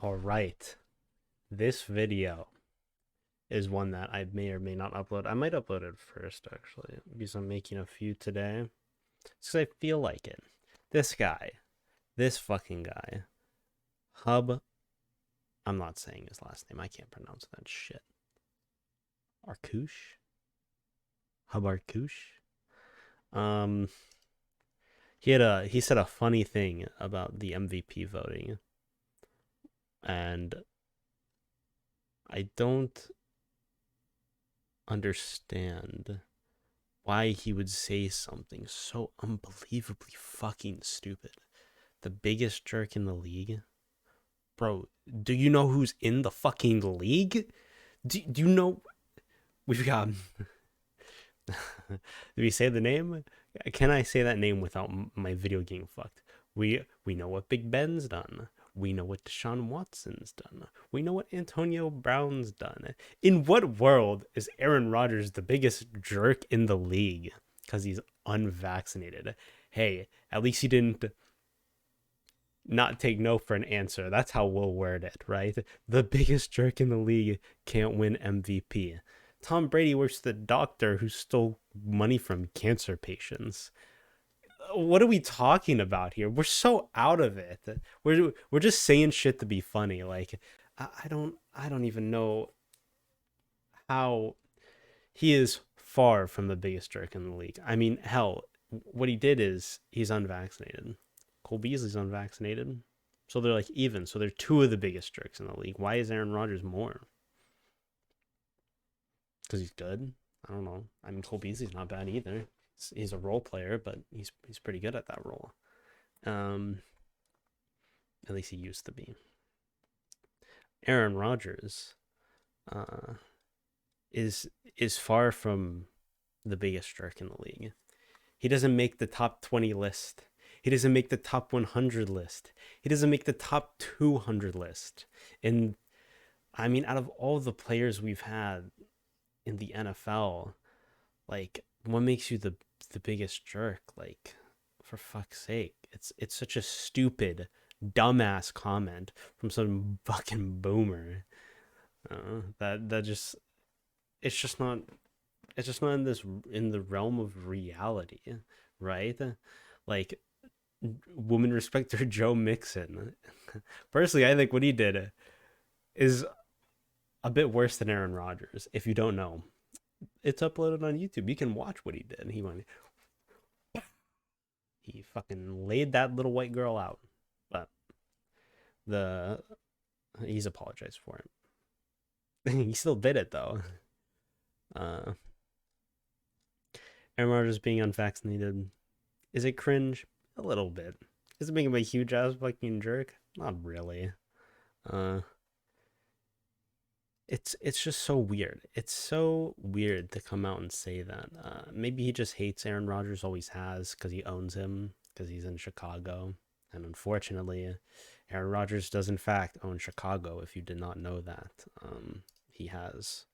All right. This video is one that I may or may not upload. I might upload it first, actually, because I'm making a few today. Because I feel like it. This guy, this fucking guy, Hub, I'm not saying his last name. I can't pronounce that shit. Arkush? Hub Arkush? Um, he said a funny thing about the MVP voting, and I don't understand why he would say something so unbelievably fucking stupid. The biggest jerk in the league? Bro, do you know who's in the fucking league? Do you know we've got Did we say the name? Can I say that name without my video getting fucked? We know what Big Ben's done. We know what Deshaun Watson's done. We know what Antonio Brown's done. In what world is Aaron Rodgers the biggest jerk in the league? Because he's unvaccinated. Hey, at least he didn't not take no for an answer. That's how we'll word it, right? The biggest jerk in the league can't win MVP. Tom Brady works the doctor who stole money from cancer patients. What are we talking about here? We're so out of it. We're just saying shit to be funny. Like I don't even know how he is far from the biggest jerk in the league. I mean, hell, what he did is he's unvaccinated. Cole Beasley's unvaccinated. So they're like even. So they're two of the biggest jerks in the league. Why is Aaron Rodgers more? Because he's good. I don't know. I mean, Cole Beasley's not bad either. He's a role player, but he's pretty good at that role. Um, at least he used to be. Aaron Rodgers, uh, is far from the biggest jerk in the league. He doesn't make the top 20 list. He doesn't make the top 100 list. He doesn't make the top 200 list. And I mean, out of all the players we've had in the NFL, like what makes you the biggest jerk? Like, for fuck's sake, it's such a stupid, dumbass comment from some fucking boomer. That just it's just not in this in the realm of reality, right? Like women respecter Joe Mixon. Personally, I think what he did is a bit worse than Aaron Rodgers. If you don't know, it's uploaded on YouTube. You can watch what he did. He fucking laid that little white girl out, but the he's apologized for it. He still did it though. Uh, Aaron Rodgers being unvaccinated, is it cringe? A little bit. Is it making him a huge ass fucking jerk? Not really. Uh, it's just so weird. It's so weird to come out and say that. Maybe he just hates Aaron Rodgers, always has, because he owns him, because he's in Chicago. And unfortunately, Aaron Rodgers does in fact own Chicago. If you did not know that, he has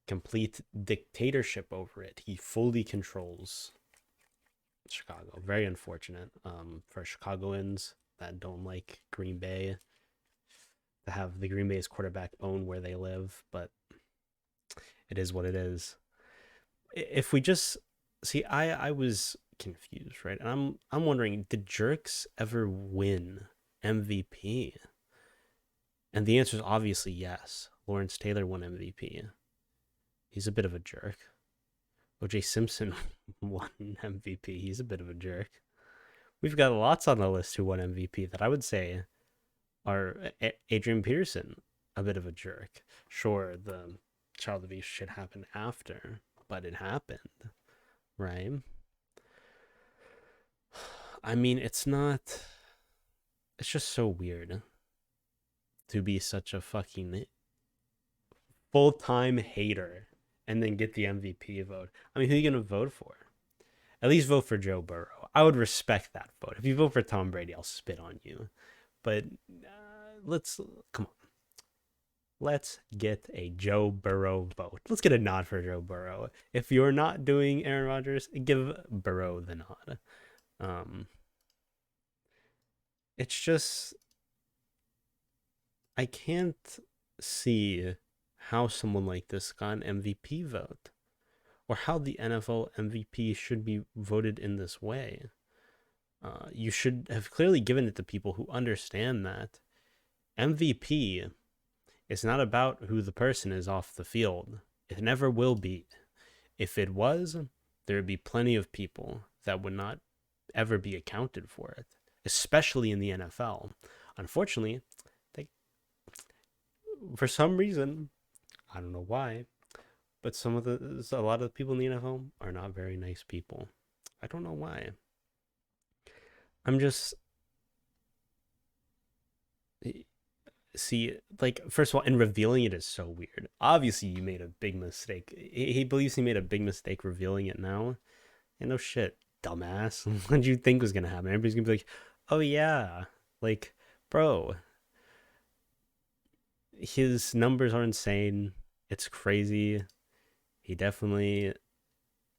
complete dictatorship over it. He fully controls Chicago. Very unfortunate for Chicagoans that don't like Green Bay to have the Green Bay's quarterback own where they live, but it is what it is. If we just see, I was confused, right? And I'm wondering, did Jerks ever win MVP? And the answer is obviously yes. Lawrence Taylor won MVP. He's a bit of a jerk. OJ Simpson won MVP. He's a bit of a jerk. We've got lots on the list who won MVP that I would say are Adrian Peterson, a bit of a jerk. Sure, the child abuse shit happened after, but it happened, right? I mean, it's not. It's just so weird to be such a fucking full time hater and then get the MVP vote. I mean, who are you gonna vote for? At least vote for Joe Burrow. I would respect that vote. If you vote for Tom Brady, I'll spit on you. But let's come on. Let's get a Joe Burrow vote. Let's get a nod for Joe Burrow. If you're not doing Aaron Rodgers, give Burrow the nod. Um, it's just I can't see how someone like this got an MVP vote, or how the NFL MVP should be voted in this way. You should have clearly given it to people who understand that MVP is not about who the person is off the field. It never will be. If it was, there would be plenty of people that would not ever be accounted for it, especially in the NFL. Unfortunately, they, for some reason, I don't know why, but a lot of the people in the NFL are not very nice people. I don't know why. I'm just see, like, first of all, in revealing it is so weird. Obviously, you made a big mistake. He believes he made a big mistake revealing it now. And no shit, dumbass. What did you think was gonna happen? Everybody's gonna be like, "Oh yeah, like, bro, his numbers are insane. It's crazy. He definitely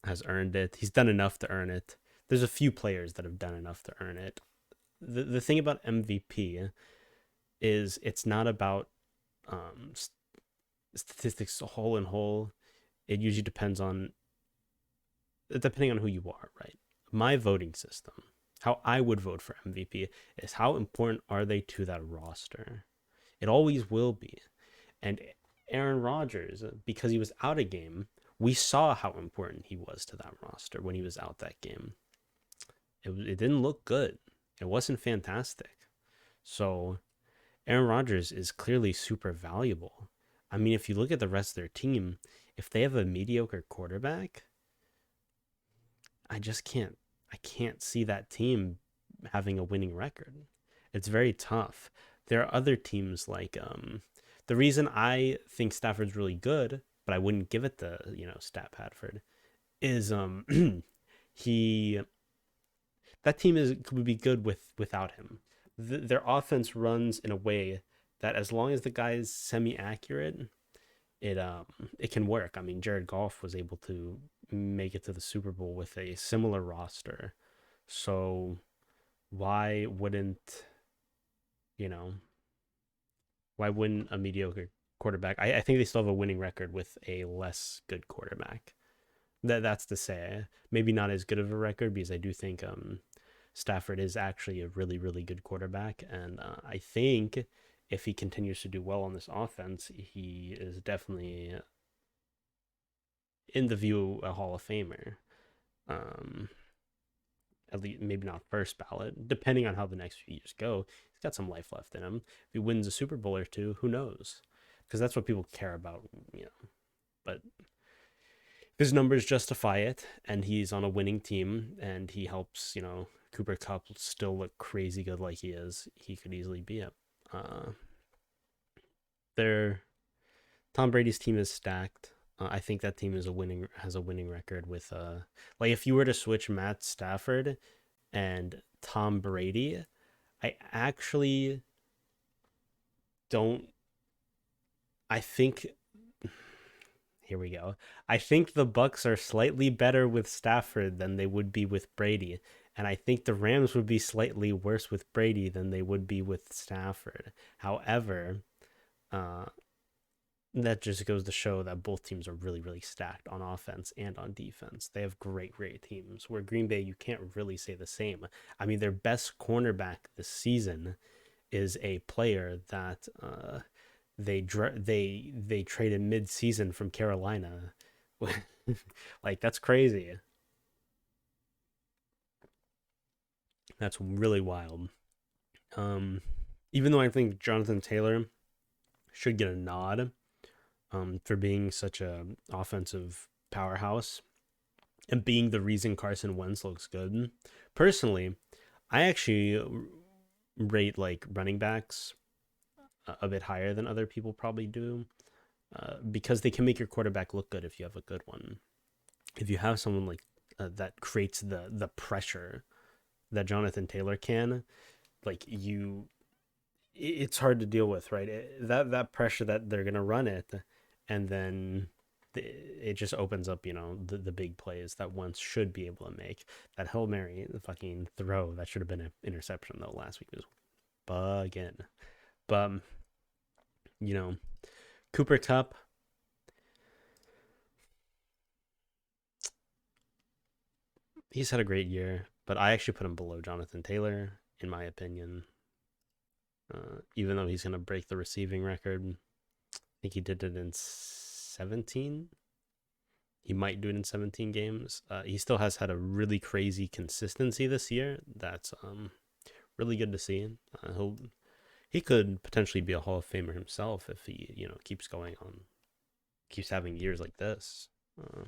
has earned it. He's done enough to earn it. There's a few players that have done enough to earn it. The thing about MVP is it's not about um, statistics whole and whole. It usually depending on who you are, right? My voting system, how I would vote for MVP, is how important are they to that roster? It always will be. And Aaron Rodgers, because he was out a game, we saw how important he was to that roster when he was out that game. It didn't look good. It wasn't fantastic. So Aaron Rodgers is clearly super valuable. I mean, if you look at the rest of their team, if they have a mediocre quarterback, I just can't I can't see that team having a winning record. It's very tough. There are other teams like the reason I think Stafford's really good, but I wouldn't give it to, Stat Padford, is he that team is would be good without him. Their offense runs in a way that as long as the guy is semi accurate, it it can work. I mean, Jared Goff was able to make it to the Super Bowl with a similar roster. So why wouldn't, you know, why wouldn't a mediocre quarterback? I think they still have a winning record with a less good quarterback. That's to say, maybe not as good of a record because I do think Stafford is actually a really really good quarterback, and I think if he continues to do well on this offense, he is definitely in the view a Hall of Famer. Um, at least maybe not first ballot, depending on how the next few years go. He's got some life left in him. If he wins a Super Bowl or two, who knows? Because that's what people care about, you know. But his numbers justify it, and he's on a winning team, and he helps, Cooper Cup still look crazy good like he is. He could easily be it. Uh, their Tom Brady's team is stacked. I think that team has a winning record with like if you were to switch Matt Stafford and Tom Brady, I actually don't. I think here we go. I think the Bucks are slightly better with Stafford than they would be with Brady, and I think the Rams would be slightly worse with Brady than they would be with Stafford. However, uh, that just goes to show that both teams are really, really stacked on offense and on defense. They have great, great teams. Where Green Bay, you can't really say the same. I mean, their best cornerback this season is a player that they traded mid-season from Carolina. Like that's crazy. That's really wild. Um, Even though I think Jonathan Taylor should get a nod for being such a offensive powerhouse and being the reason Carson Wentz looks good. Personally, I actually rate like running backs a bit higher than other people probably do because they can make your quarterback look good if you have a good one. If you have someone like that creates the pressure that Jonathan Taylor can, like it's hard to deal with, right? That pressure that they're gonna run it, and then it just opens up, the big plays that Wentz should be able to make. That Hail Mary, the fucking throw that should have been an interception though last week was bugging. But You know, Cooper Cup, he's had a great year, but I actually put him below Jonathan Taylor, in my opinion. Even though he's going to break the receiving record, I think he did it in 17. He might do it in 17 games. He still has had a really crazy consistency this year. That's really good to see. He could potentially be a Hall of Famer himself if he keeps going on, keeps having years like this. Uh,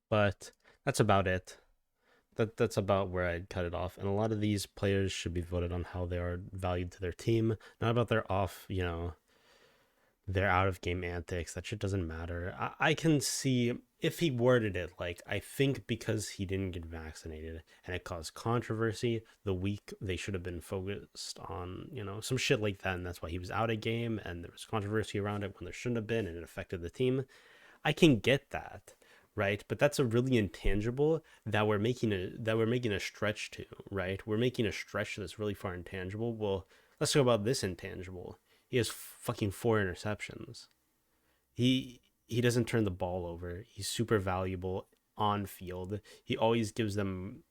but that's about it. That's about where I'd cut it off. And a lot of these players should be voted on how they are valued to their team, not about their off, their out of game antics. That shit doesn't matter. I can see if he worded it like, I think because he didn't get vaccinated and it caused controversy the week they should have been focused on, some shit like that. And that's why he was out of game and there was controversy around it when there shouldn't have been and it affected the team. I can get that, right? But that's a really intangible that we're making a stretch to, right? We're making a stretch that's really far intangible. Well, let's talk about this intangible. He has fucking 4 interceptions. He doesn't turn the ball over. He's super valuable on field. He always gives them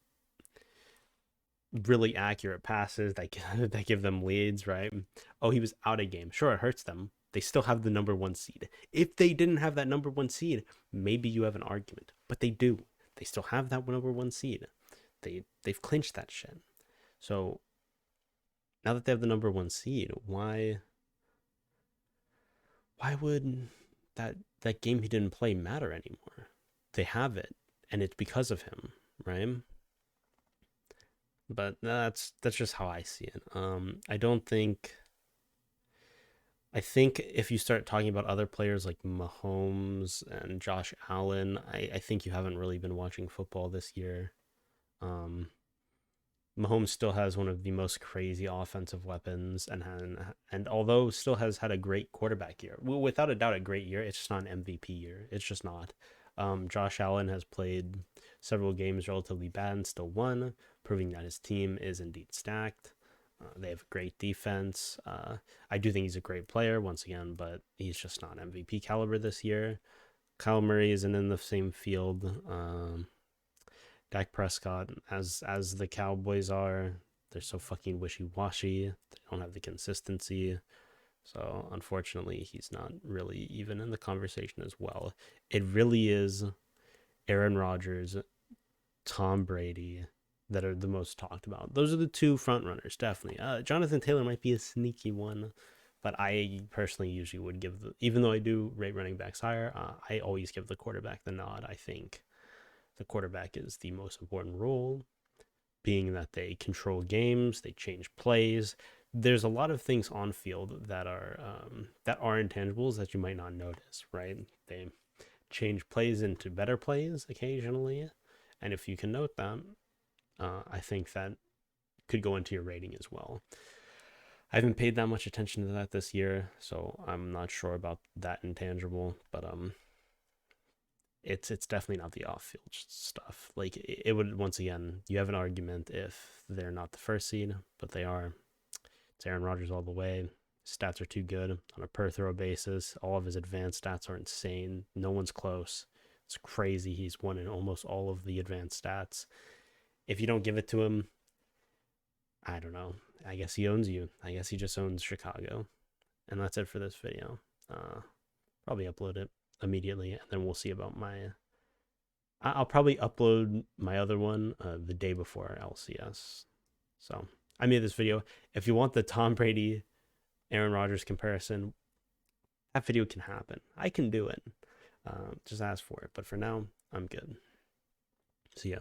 really accurate passes that that give them leads, right? Oh, he was out of game. Sure, it hurts them. They still have the number 1 seed. If they didn't have that number 1 seed, maybe you have an argument. But they do. They still have that number 1 seed. They've clinched that shit. So now that they have the number 1 seed, why would that game he didn't play matter anymore? They have it, and it's because of him, right? But that's just how I see it. I think if you start talking about other players like Mahomes and Josh Allen, I think you haven't really been watching football this year. Um, Mahomes still has one of the most crazy offensive weapons, and although still has had a great quarterback year, well, without a doubt a great year, it's just not an MVP year. It's just not. Josh Allen has played several games relatively bad and still won, proving that his team is indeed stacked. They have a great defense. I do think he's a great player once again, but he's just not MVP caliber this year. Kyle Murray isn't in the same field. Dak Prescott, as the Cowboys are, they're so fucking wishy washy. They don't have the consistency. So unfortunately, he's not really even in the conversation as well. It really is Aaron Rodgers, Tom Brady that are the most talked about. Those are the two front runners, definitely. Jonathan Taylor might be a sneaky one, but I personally usually would give even though I do rate running backs higher, I always give the quarterback the nod. I think the quarterback is the most important role, being that they control games, they change plays. There's a lot of things on field that are intangibles that you might not notice, right? They change plays into better plays occasionally, and if you can note that, I think that could go into your rating as well. I haven't paid that much attention to that this year, so I'm not sure about that intangible, but it's definitely not the off-field stuff. Like it would once again, you have an argument if they're not the first seed, but they are. It's Aaron Rodgers all the way. Stats are too good on a per throw basis. All of his advanced stats are insane. No one's close. It's crazy. He's won in almost all of the advanced stats. If you don't give it to him, I don't know. I guess he owns you. I guess he just owns Chicago. And that's it for this video. Probably upload it immediately, and then we'll see about my. I'll probably upload my other one the day before LCS. So I made this video. If you want the Tom Brady, Aaron Rodgers comparison, that video can happen. I can do it. Just ask for it. But for now, I'm good. See ya.